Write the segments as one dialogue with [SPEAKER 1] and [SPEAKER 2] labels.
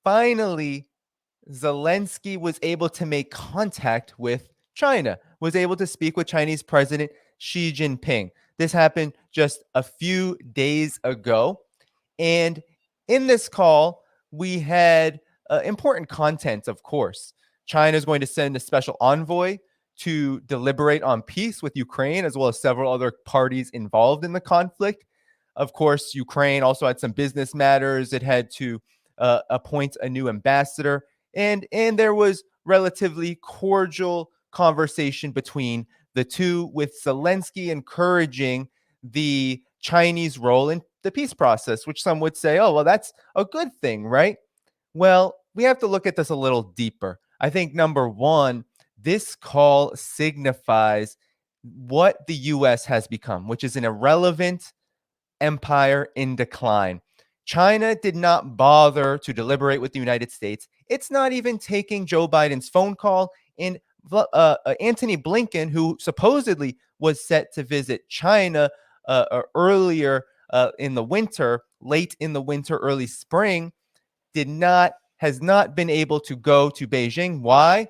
[SPEAKER 1] finally, Zelensky was able to make contact with China, was able to speak with Chinese President Xi Jinping. This happened just a few days ago. And in this call, we had important content, of course. China is going to send a special envoy to deliberate on peace with Ukraine, as well as several other parties involved in the conflict. Of course, Ukraine also had some business matters. It had to appoint a new ambassador, and there was relatively cordial conversation between the two, with Zelensky encouraging the Chinese role in the peace process, which some would say, oh, well, that's a good thing, right? Well, we have to look at this a little deeper. I think number one, this call signifies what the US has become, which is an irrelevant empire in decline. China did not bother to deliberate with the United States. It's not even taking Joe Biden's phone call. And Antony Blinken, who supposedly was set to visit China earlier in the winter, late in the winter, early spring, has not been able to go to Beijing. Why?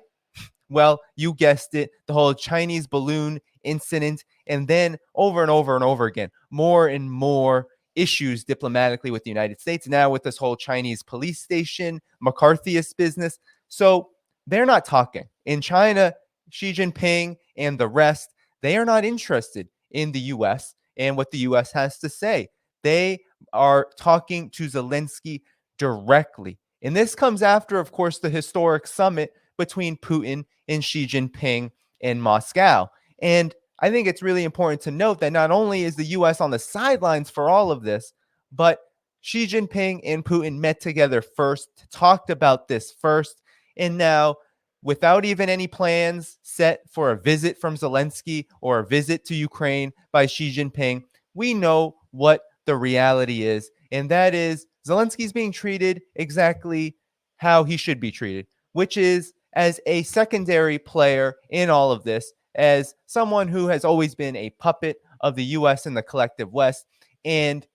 [SPEAKER 1] Well, you guessed it, the whole Chinese balloon incident, and then over and over and over again, more and more issues diplomatically with the United States, now with this whole Chinese police station, McCarthyist business. So they're not talking. In China, Xi Jinping and the rest, they are not interested in the U.S. and what the U.S. has to say. They are talking to Zelensky directly. And this comes after, of course, the historic summit between Putin and Xi Jinping in Moscow. And I think it's really important to note that not only is the U.S. on the sidelines for all of this, but Xi Jinping and Putin met together first, talked about this first, and now, without even any plans set for a visit from Zelensky or a visit to Ukraine by Xi Jinping, we know what the reality is, and that is Zelensky's being treated exactly how he should be treated, which is as a secondary player in all of this, as someone who has always been a puppet of the US and the collective West. And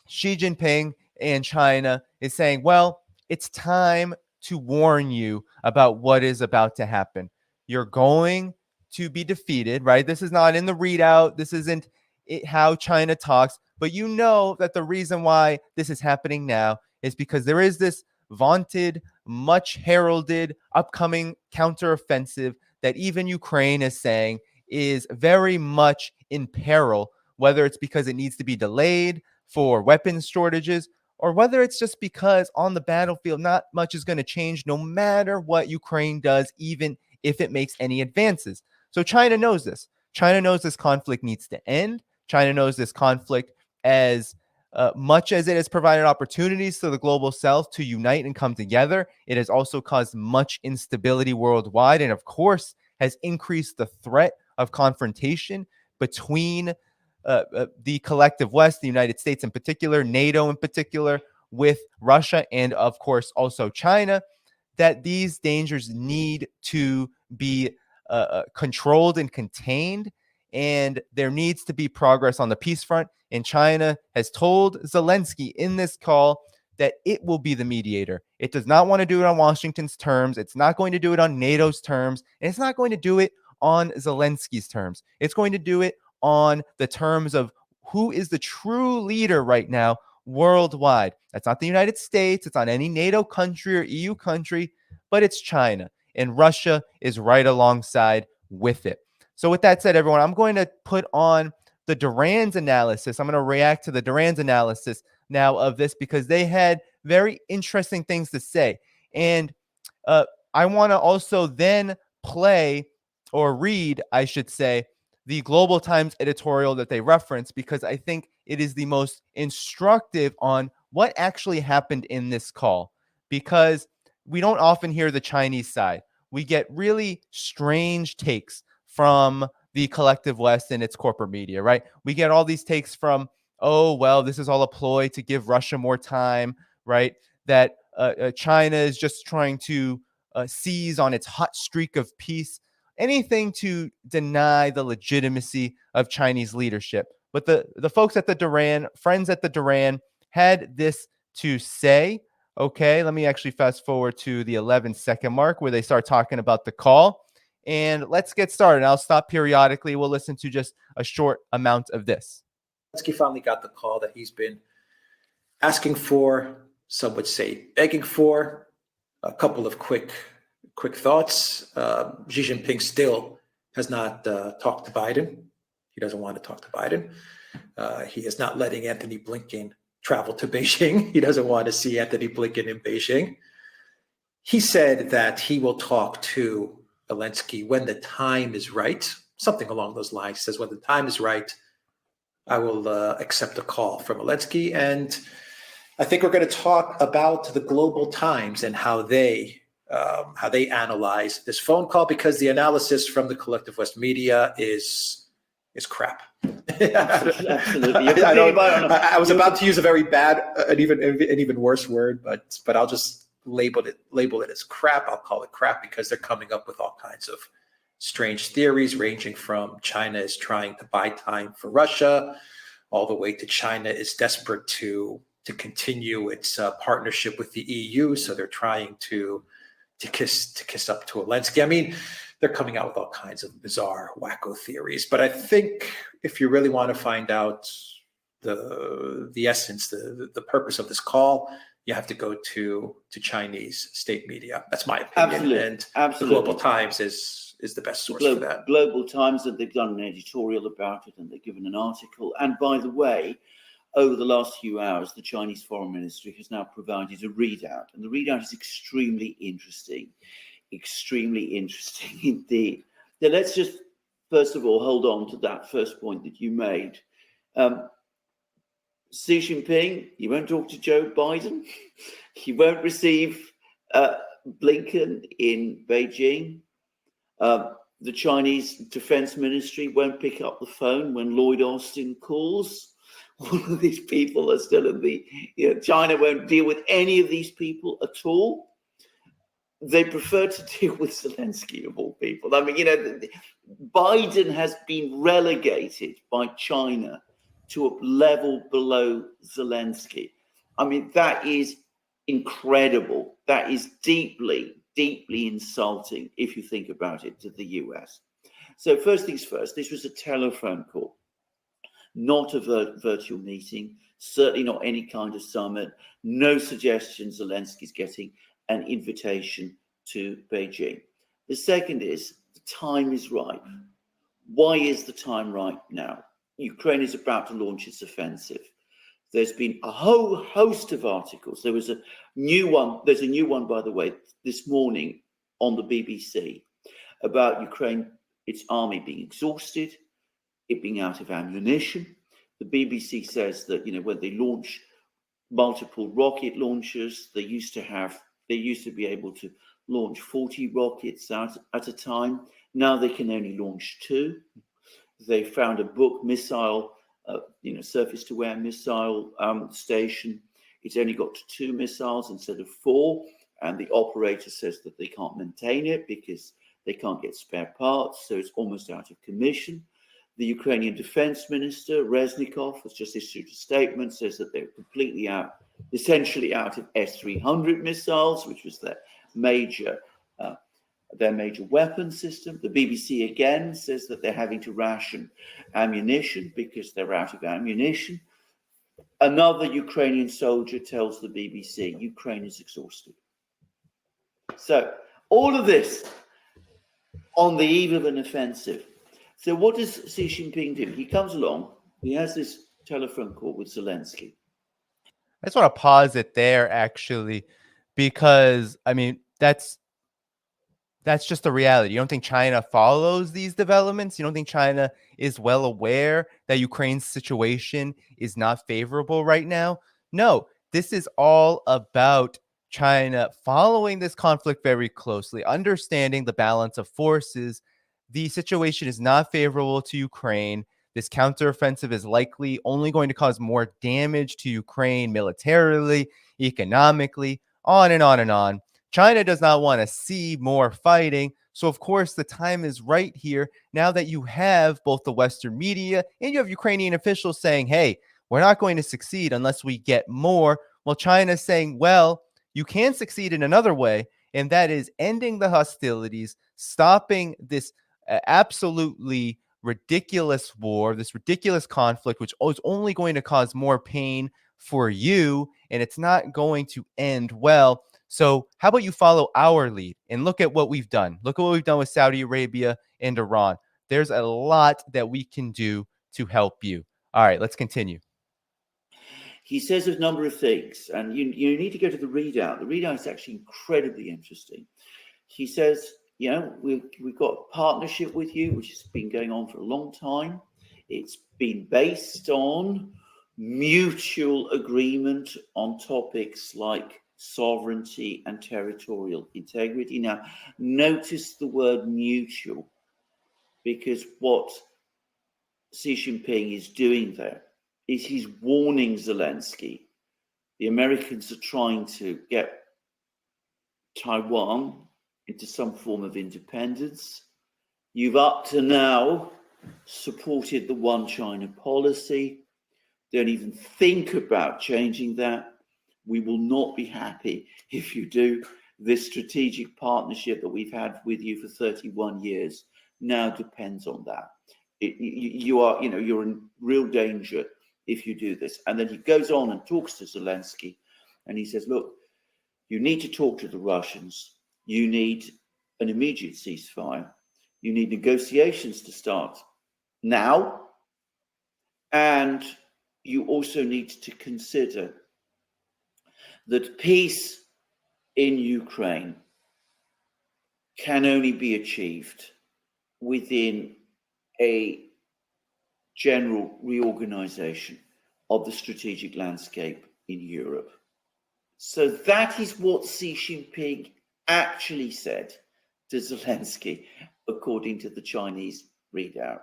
[SPEAKER 1] Xi Jinping and China is saying, well, it's time to warn you about what is about to happen. You're going to be defeated, right? This is not in the readout. This isn't how China talks, but you know that the reason why this is happening now is because there is this vaunted, much heralded upcoming counteroffensive that even Ukraine is saying is very much in peril, whether it's because it needs to be delayed for weapons shortages, or whether it's just because on the battlefield, not much is going to change no matter what Ukraine does, even if it makes any advances. So China knows this. China knows this conflict needs to end. China knows this conflict, as much as it has provided opportunities to the global south to unite and come together, it has also caused much instability worldwide, and of course has increased the threat of confrontation between the collective West, the United States in particular, NATO in particular, with Russia, and of course also China, that these dangers need to be controlled and contained. And there needs to be progress on the peace front. And China has told Zelensky in this call that it will be the mediator. It does not want to do it on Washington's terms. It's not going to do it on NATO's terms. And it's not going to do it on Zelensky's terms. It's going to do it on the terms of who is the true leader right now worldwide. That's not the United States. It's not any NATO country or EU country, but it's China. And Russia is right alongside with it. So with that said, everyone, I'm going to put on the Duran's analysis. I'm going to react to the Duran's analysis now of this, because they had very interesting things to say. And I want to also then play, or read, I should say, the Global Times editorial that they reference, because I think it is the most instructive on what actually happened in this call, because we don't often hear the Chinese side. We get really strange takes from the collective West and its corporate media, right? We get all these takes from, oh, well, this is all a ploy to give Russia more time, right? That China is just trying to seize on its hot streak of peace, anything to deny the legitimacy of Chinese leadership. But the folks at the Duran, friends at the Duran, had this to say Okay, let me actually fast forward to the 11-second mark where they start talking about the call. And let's get started. I'll stop periodically. We'll listen to just a short amount of this.
[SPEAKER 2] Zelensky finally got the call that he's been asking for, some would say begging for. A couple of quick thoughts. Xi Jinping still has not talked to Biden. He doesn't want to talk to Biden. He is not letting Anthony Blinken travel to Beijing. He doesn't want to see Anthony Blinken in Beijing. He said that he will talk to Zelensky when the time is right, something along those lines. He says, when the time is right, I will accept a call from Zelensky. And I think we're going to talk about the global times and how they analyze this phone call, because the analysis from the collective West media is crap.
[SPEAKER 3] Absolutely.
[SPEAKER 2] I was about to use a very bad, an even worse word, but I'll just label it as crap. I'll call it crap because they're coming up with all kinds of strange theories, ranging from China is trying to buy time for Russia, all the way to China is desperate to continue its partnership with the EU, so they're trying to kiss up to Zelensky. I mean, they're coming out with all kinds of bizarre, wacko theories. But I think if you really want to find out the essence, the purpose of this call, you have to go to Chinese state media. That's my opinion.
[SPEAKER 3] Absolutely.
[SPEAKER 2] The Global Times is the best source for that.
[SPEAKER 3] Global Times, and they've done an editorial about it, and they've given an article. And by the way, over the last few hours, the Chinese Foreign Ministry has now provided a readout, and the readout is extremely interesting indeed. Now, let's just first of all hold on to that first point that you made. Xi Jinping, you won't talk to Joe Biden. You won't receive Blinken in Beijing. The Chinese Defense Ministry won't pick up the phone when Lloyd Austin calls. All of these people are still in China won't deal with any of these people at all. They prefer to deal with Zelensky, of all people. I mean, Biden has been relegated by China to a level below Zelensky. I mean, that is incredible. That is deeply, deeply insulting, if you think about it, to the US. So first things first, this was a telephone call. Not a virtual meeting, certainly not any kind of summit, no suggestion Zelensky's getting an invitation to Beijing. The second is the time is right. Why is the time right now? Ukraine is about to launch its offensive. There's been a whole host of articles. There's a new one, by the way, this morning on the BBC about Ukraine, its army being exhausted, it being out of ammunition. The BBC says that, when they launch multiple rocket launchers, they used to be able to launch 40 rockets at a time. Now they can only launch 2. They found a Buk missile, surface-to-air missile station. It's only got 2 missiles instead of 4, and the operator says that they can't maintain it because they can't get spare parts, so it's almost out of commission. The Ukrainian defense minister, Reznikov, has just issued a statement, says that they're completely essentially out of S-300 missiles, which was their major weapon system. The BBC again says that they're having to ration ammunition because they're out of ammunition. Another Ukrainian soldier tells the BBC Ukraine is exhausted. So all of this on the eve of an offensive. So what does Xi Jinping do? He comes along, he has this telephone call with Zelensky.
[SPEAKER 1] I just want to pause it there, actually, because, I mean, that's just the reality. You don't think China follows these developments? You don't think China is well aware that Ukraine's situation is not favorable right now? No, this is all about China following this conflict very closely, understanding the balance of forces. The situation is not favorable to Ukraine. This counteroffensive is likely only going to cause more damage to Ukraine militarily, economically, on and on and on. China does not want to see more fighting. So, of course, the time is right here now that you have both the Western media and you have Ukrainian officials saying, hey, we're not going to succeed unless we get more. Well, China's saying, well, you can succeed in another way, and that is ending the hostilities, stopping this absolutely ridiculous war, this ridiculous conflict, which is only going to cause more pain for you, and it's not going to end well. So how about you follow our lead and look at what we've done? Look at what we've done with Saudi Arabia and Iran. There's a lot that we can do to help you. All right, let's continue.
[SPEAKER 3] He says a number of things, and you need to go to the readout. The readout is actually incredibly interesting. He says, you know, we've got a partnership with you, which has been going on for a long time. It's been based on mutual agreement on topics like sovereignty and territorial integrity. Now, notice the word mutual, because what Xi Jinping is doing there is he's warning Zelensky. The Americans are trying to get Taiwan into some form of independence. You've up to now supported the one China policy. Don't even think about changing that. We will not be happy if you do. This strategic partnership that we've had with you for 31 years now depends on that. You're in real danger if you do this. And then he goes on and talks to Zelensky, and he says, look, you need to talk to the Russians. You need an immediate ceasefire. You need negotiations to start now. And you also need to consider that peace in Ukraine can only be achieved within a general reorganization of the strategic landscape in Europe. So that is what Xi Jinping actually said to Zelensky, according to the Chinese readout.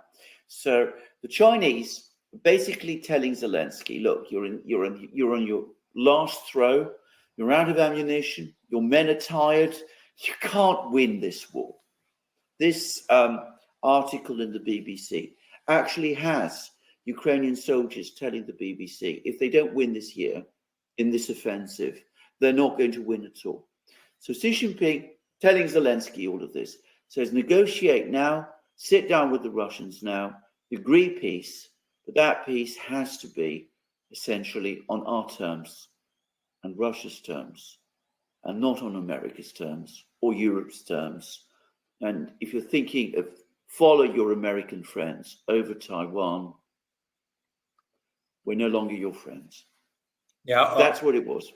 [SPEAKER 3] So the Chinese basically telling Zelensky, look, you're on your last throw, you're out of ammunition, your men are tired, you can't win this war. This article in the BBC actually has Ukrainian soldiers telling the BBC if they don't win this year in this offensive, they're not going to win at all. So Xi Jinping telling Zelensky all of this says, negotiate now, sit down with the Russians now, agree peace, but that peace has to be essentially on our terms and Russia's terms, and not on America's terms or Europe's terms. And if you're thinking of follow your American friends over Taiwan, we're no longer your friends.
[SPEAKER 2] Yeah,
[SPEAKER 3] that's what it was.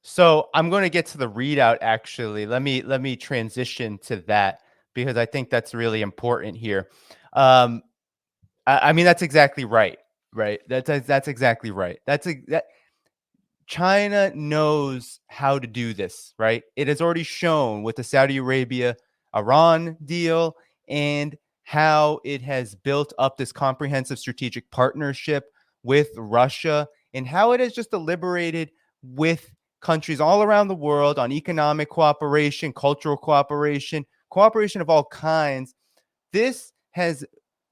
[SPEAKER 1] So I'm going to get to the readout. Actually, let me transition to that because I think that's really important here. I mean, that's exactly right. Right. That's exactly right. That China knows how to do this, right? It has already shown with the Saudi Arabia Iran deal and how it has built up this comprehensive strategic partnership with Russia and how it has just deliberated with countries all around the world on economic cooperation, cultural cooperation, cooperation of all kinds. This has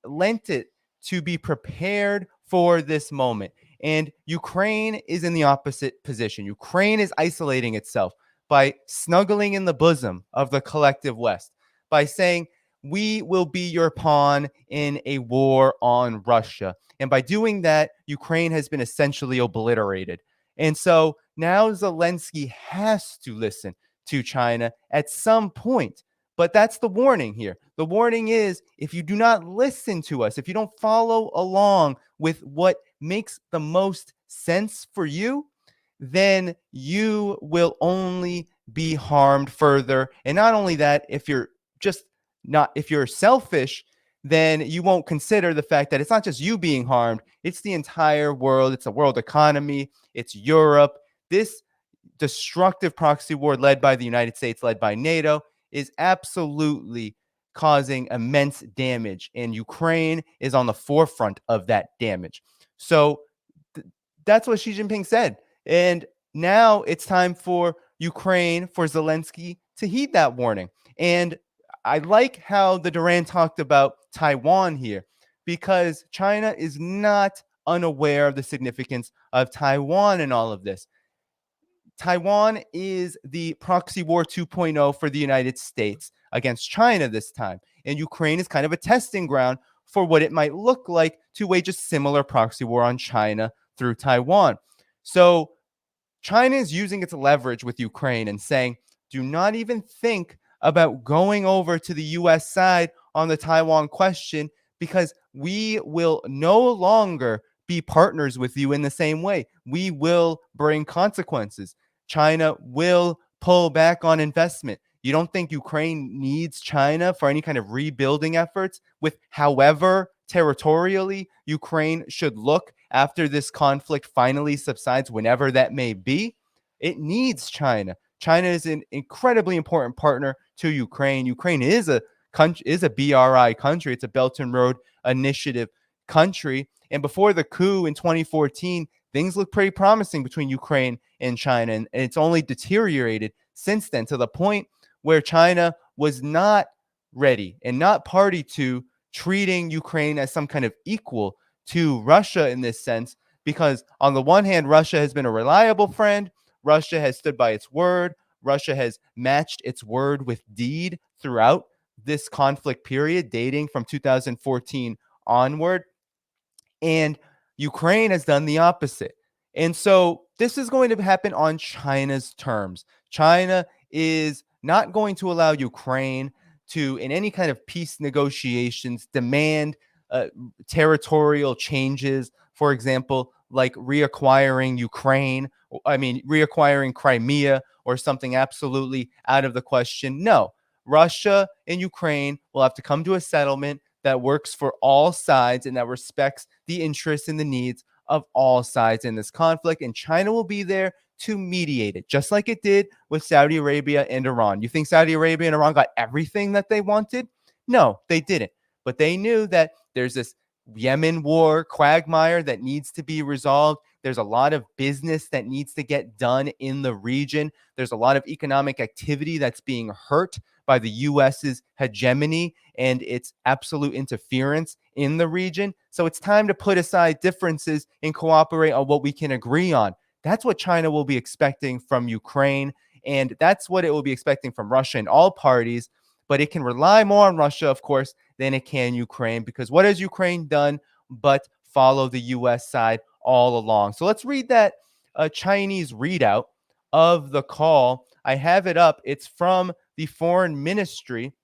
[SPEAKER 1] lent it to be prepared for this moment. And Ukraine is in the opposite position. Ukraine is isolating itself by snuggling in the bosom of the collective West, by saying, we will be your pawn in a war on Russia. And by doing that, Ukraine has been essentially obliterated. And so now Zelensky has to listen to China at some point. But that's the warning here. The warning is if you do not listen to us, if you don't follow along with what makes the most sense for you, then you will only be harmed further. And not only that, if you're selfish, then you won't consider the fact that it's not just you being harmed, it's the entire world, it's the world economy, it's Europe. This destructive proxy war led by the United States, led by NATO, is absolutely causing immense damage, and Ukraine is on the forefront of that damage. So that's what Xi Jinping said. And now it's time for Ukraine, for Zelensky to heed that warning. And I like how the Duran talked about Taiwan here, because China is not unaware of the significance of Taiwan in all of this. Taiwan is the proxy war 2.0 for the United States against China this time. And Ukraine is kind of a testing ground for what it might look like to wage a similar proxy war on China through Taiwan. So China is using its leverage with Ukraine and saying, do not even think about going over to the US side on the Taiwan question, because we will no longer be partners with you in the same way. We will bring consequences. China will pull back on investment. You don't think Ukraine needs China for any kind of rebuilding efforts, with however territorially Ukraine should look after this conflict finally subsides, whenever that may be? It needs China. China is an incredibly important partner to Ukraine. Ukraine is a BRI country. It's a Belt and Road Initiative country. And before the coup in 2014, things looked pretty promising between Ukraine and China. And it's only deteriorated since then, to the point where China was not ready and not party to treating Ukraine as some kind of equal to Russia in this sense, because on the one hand, Russia has been a reliable friend. Russia has stood by its word. Russia has matched its word with deed throughout this conflict period, dating from 2014 onward. And Ukraine has done the opposite. And so this is going to happen on China's terms. China is not going to allow Ukraine to, in any kind of peace negotiations, demand territorial changes, for example, like reacquiring reacquiring Crimea or something absolutely out of the question. No, Russia and Ukraine will have to come to a settlement that works for all sides and that respects the interests and the needs of all sides in this conflict. And China will be there to mediate it, just like it did with Saudi Arabia and Iran. You think Saudi Arabia and Iran got everything that they wanted? No, they didn't. But they knew that there's this Yemen war quagmire that needs to be resolved. There's a lot of business that needs to get done in the region. There's a lot of economic activity that's being hurt by the US's hegemony and its absolute interference in the region. So it's time to put aside differences and cooperate on what we can agree on. That's what China will be expecting from Ukraine, and that's what it will be expecting from Russia and all parties. But it can rely more on Russia, of course, than it can Ukraine, because what has Ukraine done but follow the US side all along? So let's read that Chinese readout of the call. I have it up. It's from the foreign ministry,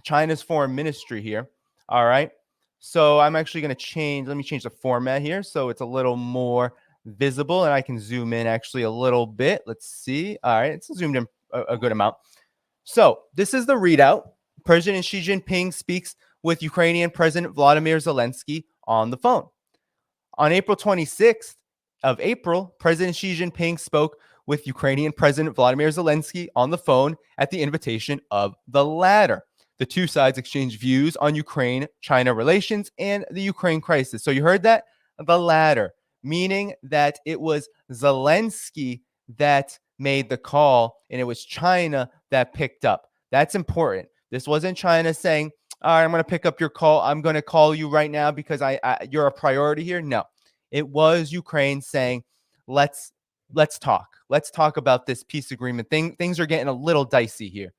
[SPEAKER 1] China's foreign ministry here. All right. So I'm actually going to let me change the format here so it's a little more visible, and I can zoom in actually a little bit. Let's see. All right. It's zoomed in a good amount. So this is the readout. President Xi Jinping speaks with Ukrainian President Vladimir Zelensky on the phone. On April 26th of April, President Xi Jinping spoke with Ukrainian President Vladimir Zelensky on the phone at the invitation of the latter. The two sides exchanged views on Ukraine-China relations and the Ukraine crisis. So you heard that? The latter, meaning that it was Zelensky that made the call and it was China that picked up. That's important. This wasn't China saying, all right, I'm going to pick up your call. I'm going to call you right now because you're a priority here. No, it was Ukraine saying, let's talk. Let's talk about this peace agreement. Things are getting a little dicey here.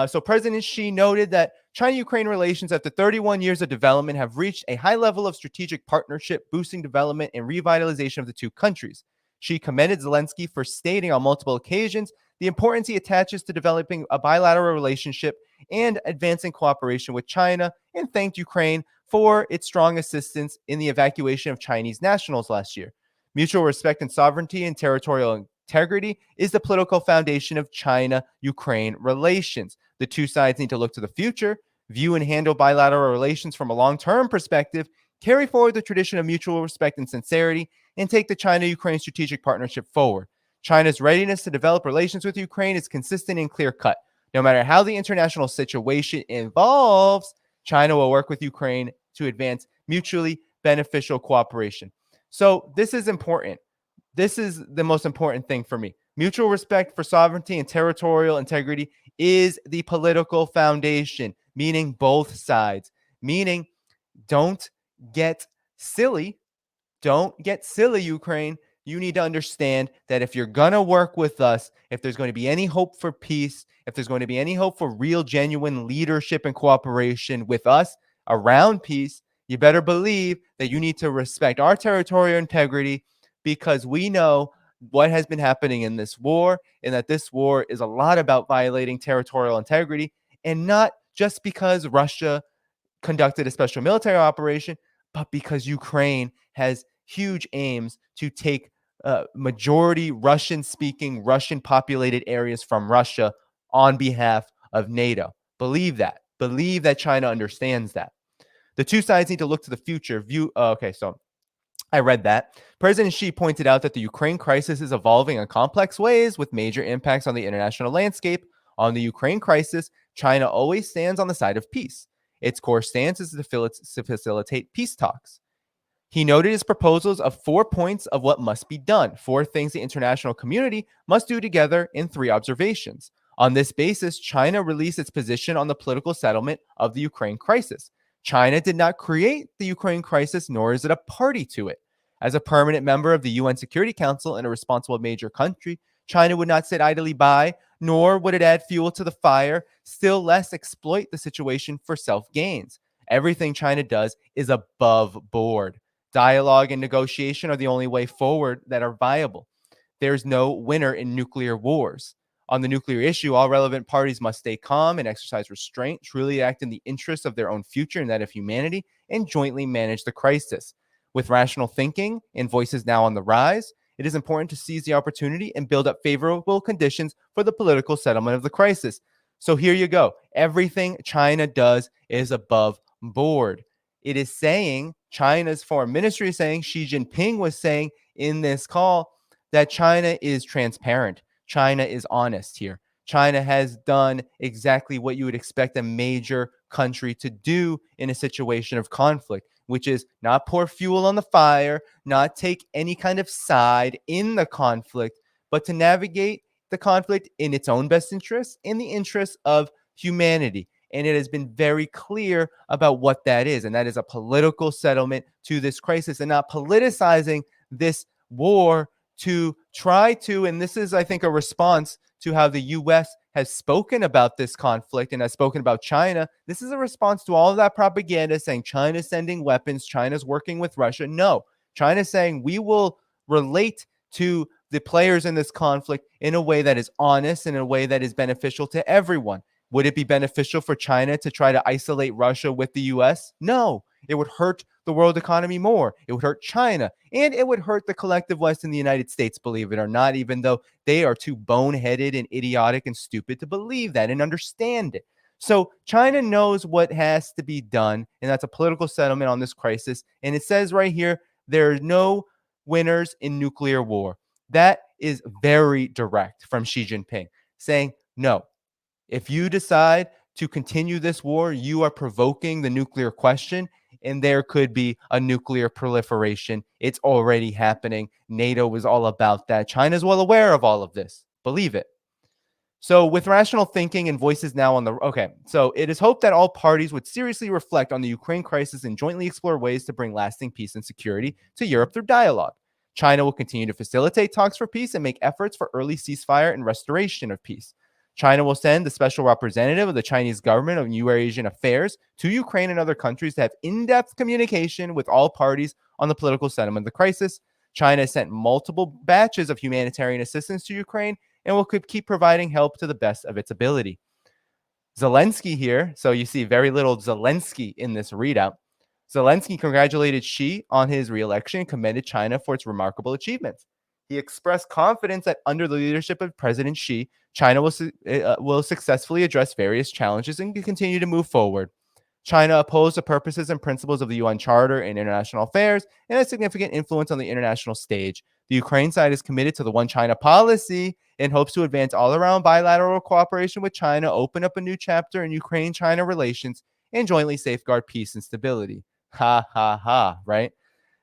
[SPEAKER 1] So President Xi noted that China-Ukraine relations after 31 years of development have reached a high level of strategic partnership, boosting development and revitalization of the two countries. Xi commended Zelensky for stating on multiple occasions the importance he attaches to developing a bilateral relationship and advancing cooperation with China, and thanked Ukraine for its strong assistance in the evacuation of Chinese nationals last year. Mutual respect and sovereignty and territorial integrity is the political foundation of China-Ukraine relations. The two sides need to look to the future, view and handle bilateral relations from a long-term perspective, carry forward the tradition of mutual respect and sincerity, and take the China-Ukraine strategic partnership forward. China's readiness to develop relations with Ukraine is consistent and clear-cut. No matter how the international situation evolves, China will work with Ukraine to advance mutually beneficial cooperation. So this is important. This is the most important thing for me. Mutual respect for sovereignty and territorial integrity is the political foundation, meaning both sides, meaning don't get silly. Don't get silly, Ukraine. you need to understand that if you're going to work with us, if there's going to be any hope for peace, if there's going to be any hope for real, genuine leadership and cooperation with us around peace, you better believe that you need to respect our territorial integrity, because we know what has been happening in this war, and that this war is a lot about violating territorial integrity, and not just because Russia conducted a special military operation, but because Ukraine has huge aims to take majority Russian-speaking, Russian-populated areas from Russia on behalf of NATO. Believe that. Believe that China understands that. The two sides need to look to the future. So I read that. President Xi pointed out that the Ukraine crisis is evolving in complex ways with major impacts on the international landscape. On the Ukraine crisis, China always stands on the side of peace. Its core stance is to facilitate peace talks. He noted his proposals of 4 points of what must be done, 4 things the international community must do together, in 3 observations. On this basis, China released its position on the political settlement of the Ukraine crisis. China did not create the Ukraine crisis, nor is it a party to it. As a permanent member of the UN Security Council and a responsible major country, China would not sit idly by, nor would it add fuel to the fire, still less exploit the situation for self-gains. Everything China does is above board. Dialogue and negotiation are the only way forward that are viable. There's no winner in nuclear wars. On the nuclear issue, all relevant parties must stay calm and exercise restraint, truly act in the interests of their own future and that of humanity, and jointly manage the crisis. With rational thinking and voices now on the rise, it is important to seize the opportunity and build up favorable conditions for the political settlement of the crisis. So here you go. Everything China does is above board. It is saying, China's foreign ministry is saying, Xi Jinping was saying in this call, that China is transparent. China is honest here. China has done exactly what you would expect a major country to do in a situation of conflict, which is not pour fuel on the fire, not take any kind of side in the conflict, but to navigate the conflict in its own best interests, in the interests of humanity. And it has been very clear about what that is. And that is a political settlement to this crisis, and not politicizing this war to try to, and this is, I think, a response to how the U.S. has spoken about this conflict and has spoken about China. This is a response to all of that propaganda saying China's sending weapons, China's working with Russia. No, China's saying we will relate to the players in this conflict in a way that is honest and in a way that is beneficial to everyone. Would it be beneficial for China to try to isolate Russia with the U.S.? No, it would hurt the world economy more. It would hurt China, and it would hurt the collective West in the United States, believe it or not, even though they are too boneheaded and idiotic and stupid to believe that and understand it. So China knows what has to be done, and that's a political settlement on this crisis. And it says right here, there are no winners in nuclear war. That is very direct from Xi Jinping, saying, no, if you decide to continue this war, you are provoking the nuclear question, and there could be a nuclear proliferation. It's already happening. NATO is all about that. China's well aware of all of this. Believe it. So with rational thinking and voices now on the... Okay, so it is hoped that all parties would seriously reflect on the Ukraine crisis and jointly explore ways to bring lasting peace and security to Europe through dialogue. China will continue to facilitate talks for peace and make efforts for early ceasefire and restoration of peace. China will send the special representative of the Chinese government of Eurasian affairs to Ukraine and other countries to have in-depth communication with all parties on the political settlement of the crisis. China has sent multiple batches of humanitarian assistance to Ukraine and will keep providing help to the best of its ability. Zelensky here, so you see very little Zelensky in this readout. Zelensky congratulated Xi on his re-election and commended China for its remarkable achievements. He expressed confidence that under the leadership of President Xi, China will successfully address various challenges and continue to move forward. China opposed the purposes and principles of the UN Charter and international affairs and has significant influence on the international stage. The Ukraine side is committed to the One China policy and hopes to advance all-around bilateral cooperation with China, open up a new chapter in Ukraine-China relations, and jointly safeguard peace and stability. Ha, ha, ha, right?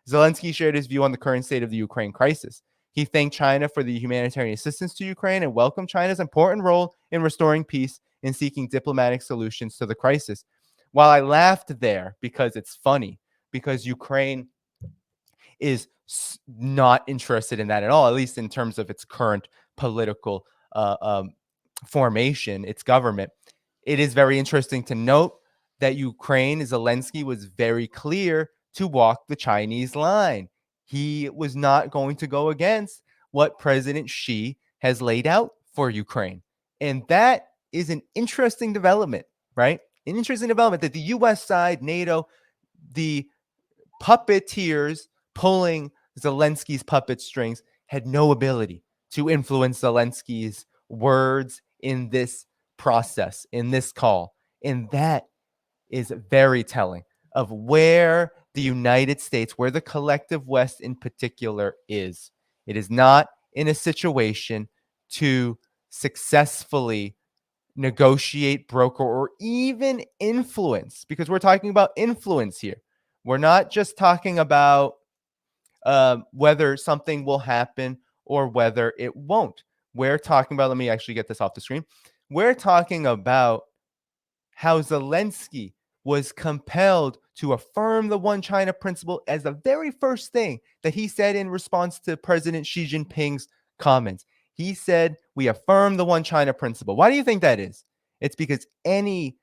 [SPEAKER 1] Zelensky shared his view on the current state of the Ukraine crisis. He thanked China for the humanitarian assistance to Ukraine and welcomed China's important role in restoring peace and seeking diplomatic solutions to the crisis. While I laughed there because it's funny, because Ukraine is not interested in that at all, at least in terms of its current political formation, its government. It is very interesting to note that Ukraine, Zelensky, was very clear to walk the Chinese line. He was not going to go against what President Xi has laid out for Ukraine. And that is an interesting development, right? An interesting development that the US side, NATO, the puppeteers pulling Zelensky's puppet strings had no ability to influence Zelensky's words in this process, in this call. And that is very telling of where the United States, where the collective West in particular is. It is not in a situation to successfully negotiate, broker, or even influence, because we're talking about influence here. We're not just talking about whether something will happen or whether it won't. We're talking about, let me actually get this off the screen. We're talking about how Zelensky was compelled to affirm the one China principle as the very first thing that he said in response to President Xi Jinping's comments. He said, we affirm the one China principle. Why do you think that is? It's because any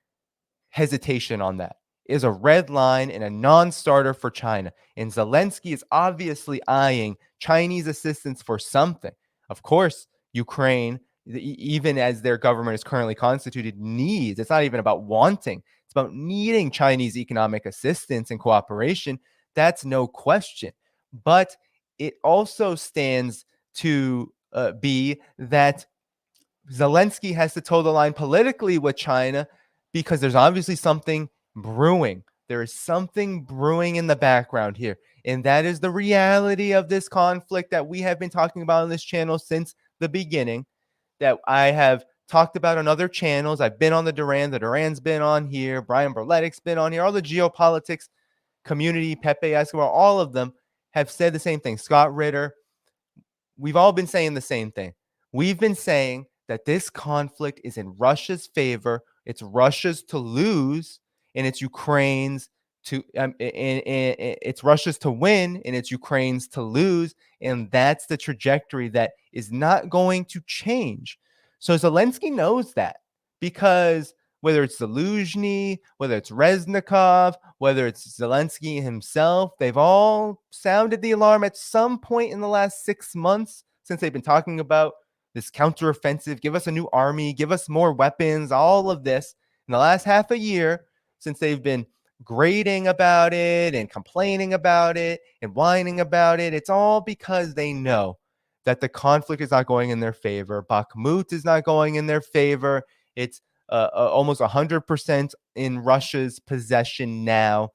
[SPEAKER 1] hesitation on that is a red line and a non-starter for China. And Zelensky is obviously eyeing Chinese assistance for something. Of course, Ukraine, even as their government is currently constituted, needs, it's not even about wanting, it's about needing Chinese economic assistance and cooperation. That's no question. But it also stands to be that Zelensky has to toe the line politically with China because there's obviously something brewing. There is something brewing in the background here. And that is the reality of this conflict that we have been talking about on this channel since the beginning, that I have talked about on other channels. I've been on the Duran's been on here, Brian Berletic's been on here, all the geopolitics community, Pepe Escobar, all of them have said the same thing. Scott Ritter, we've all been saying the same thing. We've been saying that this conflict is in Russia's favor. It's Russia's to lose, and it's Ukraine's to it's Russia's to win, and it's Ukraine's to lose. And that's the trajectory that is not going to change. So Zelensky knows that, because whether it's Zelensky, whether it's Reznikov, whether it's Zelensky himself, they've all sounded the alarm at some point in the last 6 months since they've been talking about this counteroffensive, give us a new army, give us more weapons, all of this. In the last half a year, since they've been grading about it and complaining about it and whining about it, it's all because they know that the conflict is not going in their favor. Bakhmut is not going in their favor. It's almost 100% in Russia's possession now.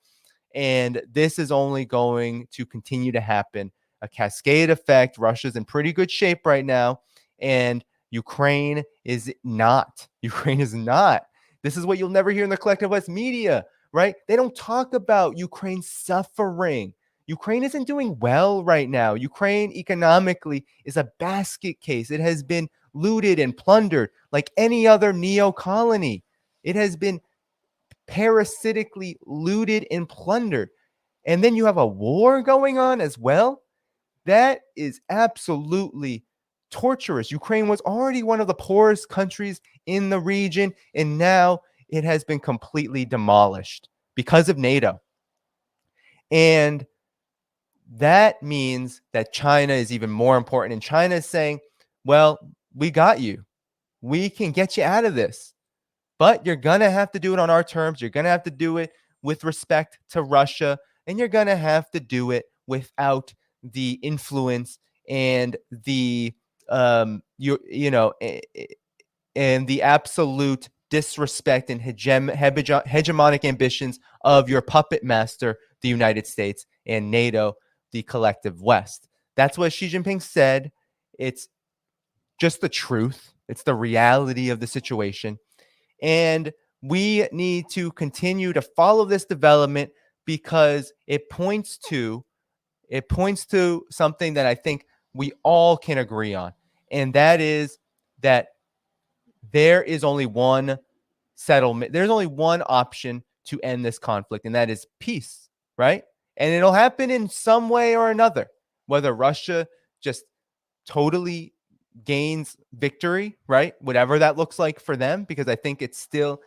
[SPEAKER 1] And this is only going to continue to happen. A cascade effect. Russia's in pretty good shape right now. And Ukraine is not. Ukraine is not. This is what you'll never hear in the collective West media, right? They don't talk about Ukraine suffering. Ukraine isn't doing well right now. Ukraine economically is a basket case. It has been looted and plundered like any other neo-colony. It has been parasitically looted and plundered. And then you have a war going on as well. That is absolutely torturous. Ukraine was already one of the poorest countries in the region, and now it has been completely demolished because of NATO. And that means that China is even more important. And China is saying, well, we got you. We can get you out of this. But you're going to have to do it on our terms. You're going to have to do it with respect to Russia. And you're going to have to do it without the influence and the and the absolute disrespect and hegemonic ambitions of your puppet master, the United States, and NATO, the collective West. That's what Xi Jinping said. It's just the truth. It's the reality of the situation. And we need to continue to follow this development because it points to something that I think we all can agree on. And that is that there is only one settlement. There's only one option to end this conflict, and that is peace, right? And it'll happen in some way or another, whether Russia just totally gains victory, right? Whatever that looks like for them, because I think it's still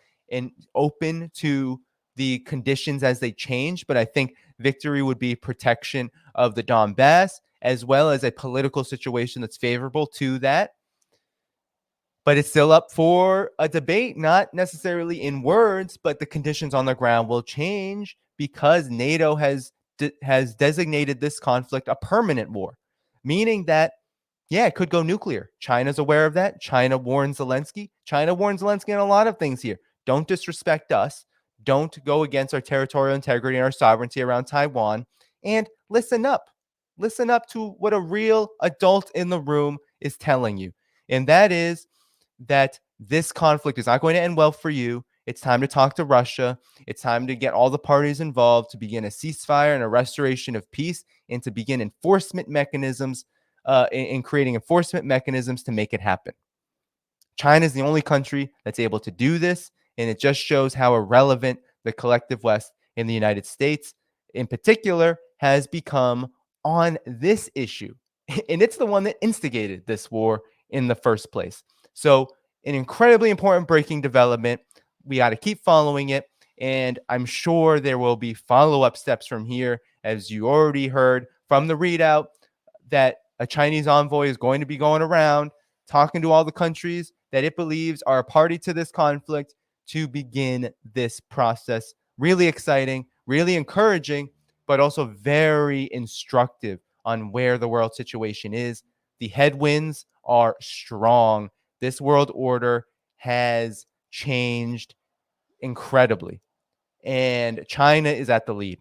[SPEAKER 1] open to the conditions as they change. But I think victory would be protection of the Donbass, as well as a political situation that's favorable to that. But it's still up for a debate, not necessarily in words, but the conditions on the ground will change because NATO has designated this conflict a permanent war, meaning that, yeah, it could go nuclear. China's aware of that. China warns Zelensky. China warns Zelensky on a lot of things here. Don't disrespect us. Don't go against our territorial integrity and our sovereignty around Taiwan. And listen up. Listen up to what a real adult in the room is telling you. And that is that this conflict is not going to end well for you. It's time to talk to Russia. It's time to get all the parties involved to begin a ceasefire and a restoration of peace, and to begin enforcement mechanisms, in creating enforcement mechanisms to make it happen. China is the only country that's able to do this, and it just shows how irrelevant the collective West in the United States, in particular, has become on this issue. And it's the one that instigated this war in the first place. So, an incredibly important breaking development. We got to keep following it. And I'm sure there will be follow-up steps from here, as you already heard from the readout, that a Chinese envoy is going to be going around talking to all the countries that it believes are a party to this conflict to begin this process. Really exciting, really encouraging, but also very instructive on where the world situation is. The headwinds are strong. This world order has changed incredibly, and China is at the lead.